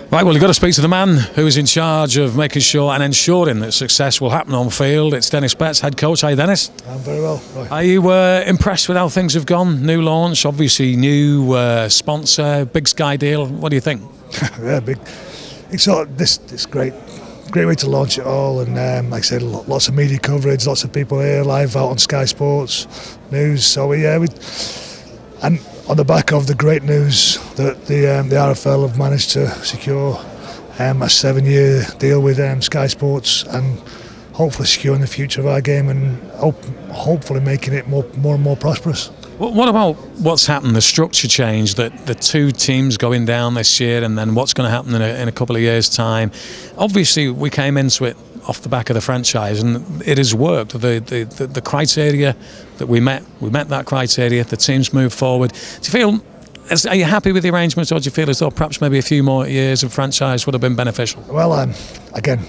Right, well, you've got to speak to the man who is in charge of making sure and ensuring that success will happen on field. It's Denis, head coach. Hi, Denis. I'm very well. Right. Are you impressed with how things have gone? New launch, obviously new sponsor, big Sky deal. What do you think? Yeah, big. It's great way to launch it all, and like I said, lots of media coverage, lots of people here live out on Sky Sports News. So and on the back of the great news that the RFL have managed to secure a 7-year deal with Sky Sports, and hopefully securing the future of our game, and hopefully making it more and more prosperous. What about what's happened, the structure change, that the two teams going down this year, and then what's going to happen in a couple of years' time? Obviously, we came into it off the back of the franchise, and it has worked. The criteria that we met that criteria. The teams moved forward. Do you feel? Are you happy with the arrangements, or do you feel as though perhaps maybe a few more years of franchise would have been beneficial? Well, again,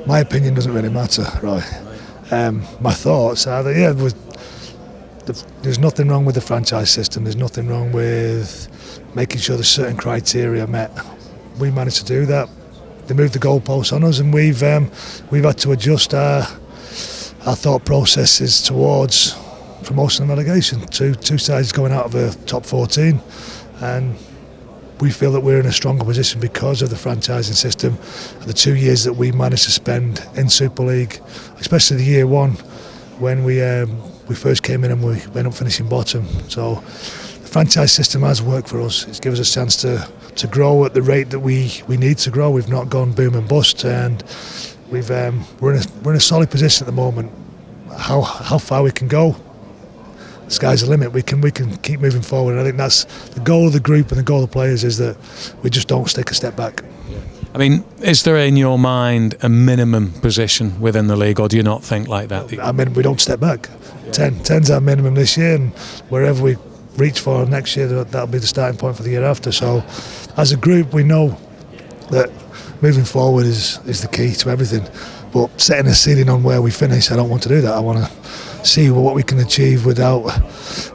my opinion doesn't really matter, right? My thoughts are that there's nothing wrong with the franchise system. There's nothing wrong with making sure there's certain criteria met. We managed to do that. They moved the goalposts on us, and we've had to adjust our thought processes towards promotion and relegation. Two sides going out of the top 14, and we feel that we're in a stronger position because of the franchising system and the 2 years that we managed to spend in Super League, especially the year one when we first came in and we ended up finishing bottom. So the franchise system has worked for us. It's given us a chance to grow at the rate that we need to grow. We've not gone boom and bust, and we're in a solid position at the moment. How far we can go, the sky's the limit. We can keep moving forward. And I think that's the goal of the group and the goal of the players, is that we just don't take a step back. I mean, is there in your mind a minimum position within the league, or do you not think like that? I mean, we don't step back. 10's our minimum this year, and wherever we reach for next year, that'll be the starting point for the year after. So as a group, we know that moving forward is the key to everything. But setting a ceiling on where we finish, I don't want to do that. I want to see what we can achieve with a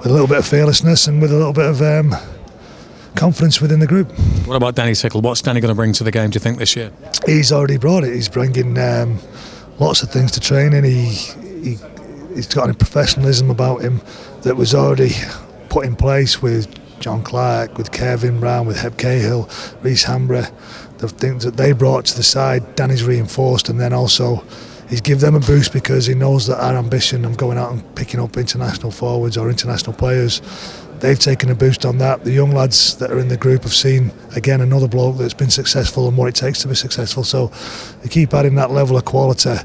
little bit of fearlessness and with a little bit of confidence within the group. What about Danny Tickle? What's Danny going to bring to the game, do you think, this year? He's already brought it. He's bringing lots of things to training. He's got a professionalism about him that was already put in place with John Clark, with Kevin Brown, with Heb Cahill, Reece Hambra. The things that they brought to the side, Danny's reinforced, and then also he's give them a boost because he knows that our ambition of going out and picking up international forwards or international players, they've taken a boost on that. The young lads that are in the group have seen, again, another bloke that's been successful and what it takes to be successful. So you keep adding that level of quality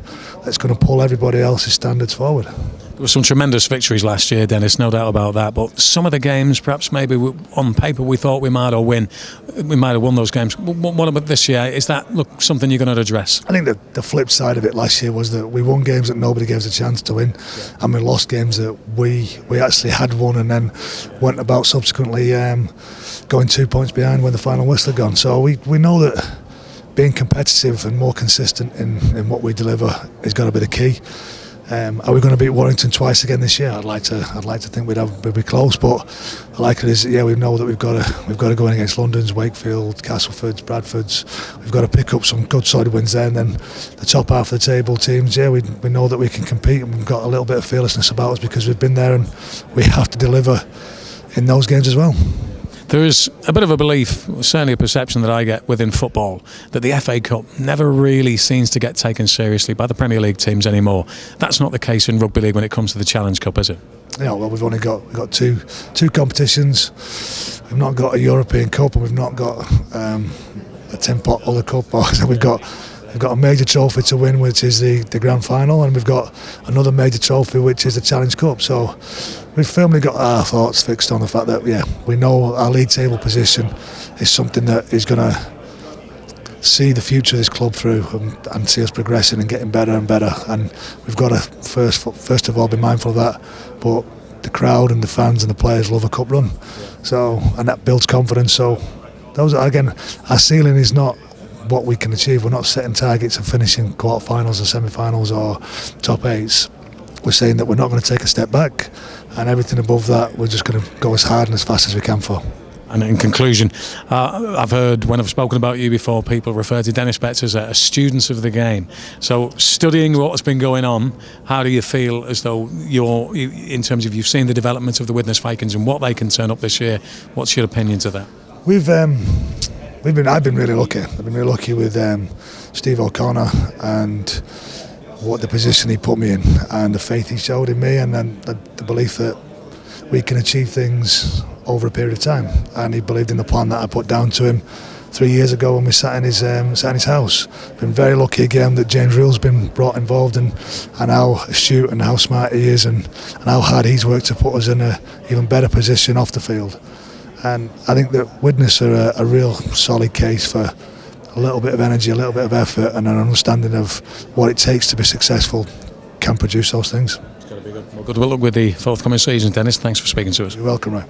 that's going to pull everybody else's standards forward. There were some tremendous victories last year, Denis, no doubt about that, but some of the games, perhaps maybe on paper we thought we might have won those games. What about this year? Is that something you're going to address? I think the flip side of it last year was that we won games that nobody gave us a chance to win, and we lost games that we actually had won and then went about subsequently going 2 points behind when the final whistle had gone. So we know that being competitive and more consistent in what we deliver is going to be the key. Are we going to beat Warrington twice again this year? I'd like to think we'd be close, but like it is, we know that we've got to go in against London's, Wakefield, Castlefords, Bradfords. We've got to pick up some good solid wins there, and then the top half of the table teams. We know that we can compete, and we've got a little bit of fearlessness about us because we've been there, and we have to deliver in those games as well. There is a bit of a belief, certainly a perception that I get within football, that the FA Cup never really seems to get taken seriously by the Premier League teams anymore. That's not the case in Rugby League when it comes to the Challenge Cup, is it? Yeah, well, we've only got two competitions. We've not got a European Cup, and we've not got a 10-pot other cup. So we've got a major trophy to win, which is the Grand Final, and we've got another major trophy, which is the Challenge Cup. So we've firmly got our thoughts fixed on the fact that we know our league table position is something that is going to see the future of this club through and see us progressing and getting better and better. And we've got to first of all be mindful of that. But the crowd and the fans and the players love a cup run, and that builds confidence. So those again, our ceiling is not what we can achieve. We're not setting targets of finishing quarterfinals or semi-finals or top eights. We're saying that we're not going to take a step back, and everything above that we're just going to go as hard and as fast as we can for. And in conclusion, I've heard when I've spoken about you before, people refer to Denis Betts as a student of the game. So studying what's been going on, how do you feel as though in terms of you've seen the development of the Widnes Vikings and what they can turn up this year? What's your opinion to that? I've been really lucky. I've been really lucky with Steve O'Connor and what the position he put me in and the faith he showed in me and the belief that we can achieve things over a period of time, and he believed in the plan that I put down to him 3 years ago when we sat in his house. Been very lucky again that James Reel's been brought involved and how astute and how smart he is and how hard he's worked to put us in an even better position off the field. And I think that Widnes are a real solid case for a little bit of energy, a little bit of effort and an understanding of what it takes to be successful can produce those things. It's got to be good. Well, good luck with the forthcoming season, Denis. Thanks for speaking to us. You're welcome, Ray.